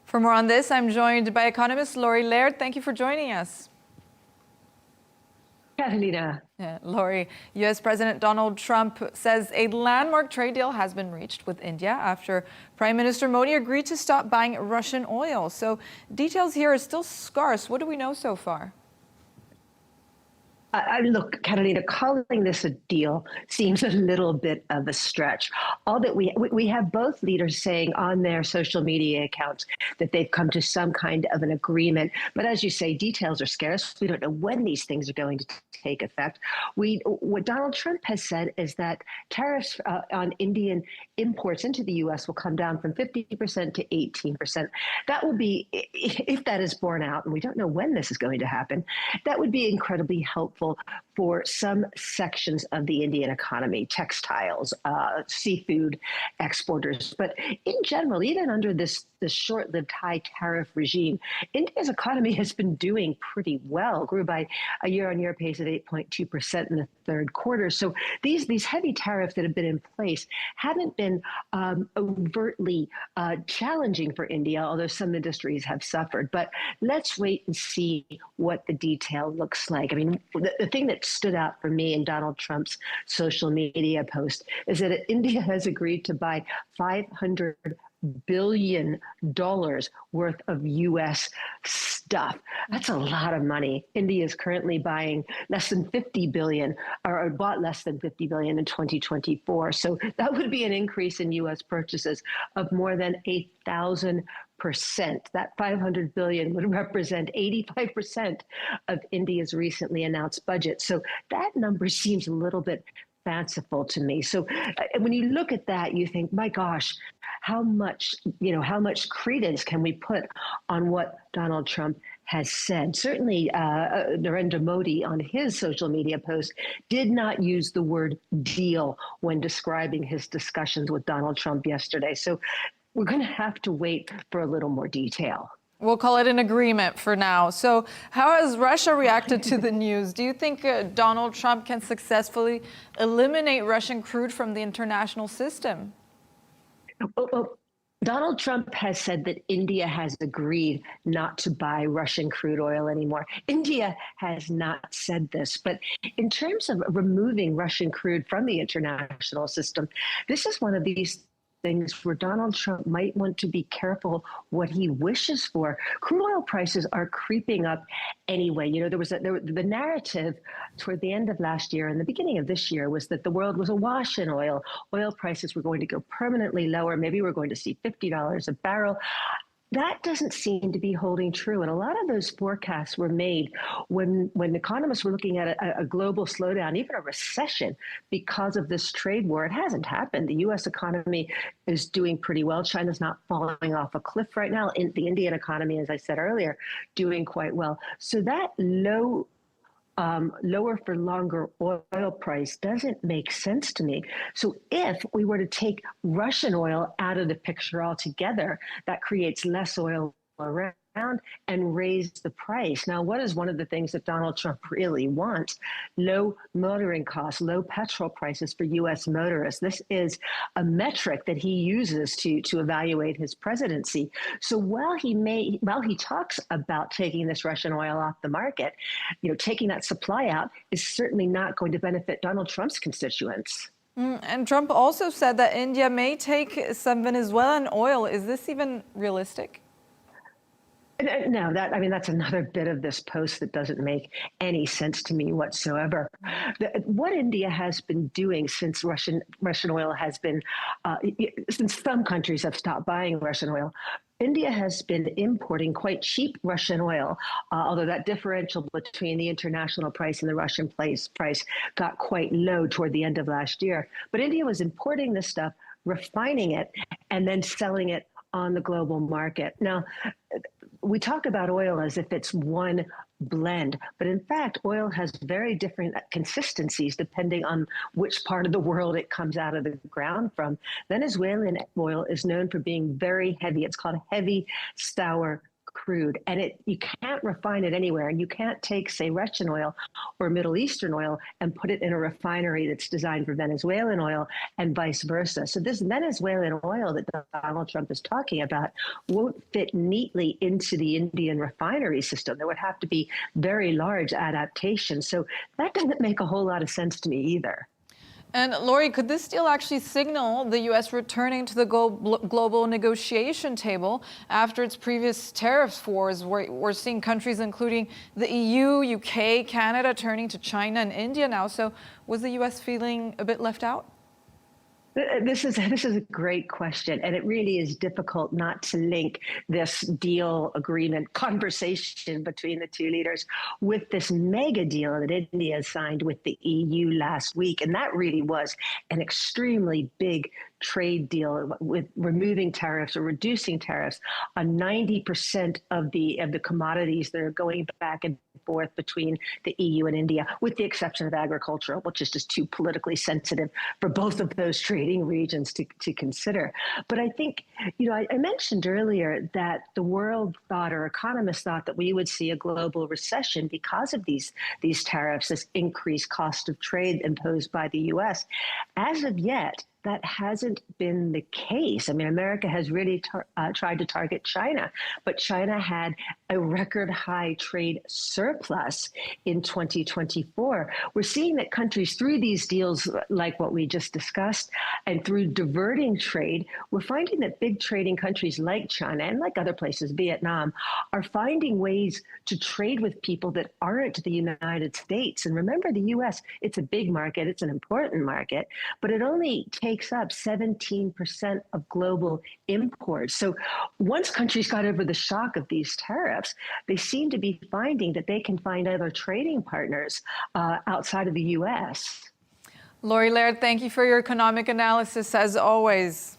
For more on this, I'm joined by Economist Laurie Laird. Thank you for joining us. Catalina. Laurie, U.S. President Donald Trump says a landmark trade deal has been reached with India after Prime Minister Modi agreed to stop buying Russian oil. So details here are still scarce. What do we know so far? Look, Catalina, calling this a deal seems a little bit of a stretch. All that we have both leaders saying on their social media accounts that they've come to some kind of an agreement. But as you say, details are scarce. We don't know when these things are going to take effect. What Donald Trump has said is that tariffs on Indian imports into the U.S. will come down from 50% to 18%. That will be, if that is borne out, and we don't know when this is going to happen, that would be incredibly helpful for some sections of the Indian economy, textiles, seafood exporters. But in general, even under this short-lived high tariff regime, India's economy has been doing pretty well, grew by a year-on-year pace of 8.2% in the third quarter. So these heavy tariffs that have been in place haven't been overtly challenging for India, although some industries have suffered. But let's wait and see what the detail looks like. I mean, the thing that stood out for me in Donald Trump's social media post is that India has agreed to buy $500 billion worth of U.S. stuff. That's a lot of money. India is currently buying less than 50 billion, or bought less than 50 billion in 2024. So that would be an increase in U.S. purchases of more than 1,000%. That 500 billion would represent 85% of India's recently announced budget. So that number seems a little bit fanciful to me. So when you look at that, you think, my gosh, how much credence can we put on what Donald Trump has said? Certainly, Narendra Modi on his social media post did not use the word deal when describing his discussions with Donald Trump yesterday. So we're going to have to wait for a little more detail. We'll call it an agreement for now. So how has Russia reacted to the news? Do you think Donald Trump can successfully eliminate Russian crude from the international system? Well, Donald Trump has said that India has agreed not to buy Russian crude oil anymore. India has not said this, but in terms of removing Russian crude from the international system, this is one of these things where Donald Trump might want to be careful what he wishes for. Crude oil prices are creeping up anyway. You know, the narrative toward the end of last year and the beginning of this year was that the world was awash in oil. Oil prices were going to go permanently lower. Maybe we're going to see $50 a barrel. That doesn't seem to be holding true. And a lot of those forecasts were made when economists were looking at a global slowdown, even a recession, because of this trade war. It hasn't happened. The U.S. economy is doing pretty well. China's not falling off a cliff right now. The Indian economy, as I said earlier, doing quite well. So that lower for longer oil price doesn't make sense to me. So if we were to take Russian oil out of the picture altogether, that creates less oil around and raise the price. Now, what is one of the things that Donald Trump really wants? Low motoring costs, low petrol prices for U.S. motorists. This is a metric that he uses to evaluate his presidency. So while he talks about taking this Russian oil off the market, taking that supply out is certainly not going to benefit Donald Trump's constituents. And Trump also said that India may take some Venezuelan oil. Is this even realistic? No, that's another bit of this post that doesn't make any sense to me whatsoever. What India has been doing since Russian oil has been, since some countries have stopped buying Russian oil, India has been importing quite cheap Russian oil, although that differential between the international price and the Russian price got quite low toward the end of last year. But India was importing this stuff, refining it, and then selling it on the global market. Now, we talk about oil as if it's one blend, but in fact, oil has very different consistencies depending on which part of the world it comes out of the ground from. Venezuelan oil is known for being very heavy. It's called heavy sour crude, and you can't refine it anywhere. And you can't take, say, Russian oil or Middle Eastern oil and put it in a refinery that's designed for Venezuelan oil and vice versa. So this Venezuelan oil that Donald Trump is talking about won't fit neatly into the Indian refinery system. There would have to be very large adaptations. So that doesn't make a whole lot of sense to me either. And Laurie, could this deal actually signal the U.S. returning to the global negotiation table after its previous tariffs wars? We're seeing countries including the EU, UK, Canada turning to China and India now. So was the U.S. feeling a bit left out? This is a great question, and it really is difficult not to link this deal agreement conversation between the two leaders with this mega deal that India signed with the EU last week. And that really was an extremely big trade deal with removing tariffs or reducing tariffs on 90% of the commodities that are going back and forth between the EU and India, with the exception of agricultural, which is just too politically sensitive for both of those trading regions to consider. But I think, I mentioned earlier that the world thought, or economists thought, that we would see a global recession because of these tariffs, this increased cost of trade imposed by the US. As of yet, that hasn't been the case. I mean, America has really tried to target China, but China had a record high trade surplus in 2024. We're seeing that countries, through these deals like what we just discussed, and through diverting trade, we're finding that big trading countries like China and like other places, Vietnam, are finding ways to trade with people that aren't the United States. And remember, the US, it's a big market, it's an important market, but it only takes up 17% of global imports. So once countries got over the shock of these tariffs, they seem to be finding that they can find other trading partners outside of the US. Laurie Laird, thank you for your economic analysis as always.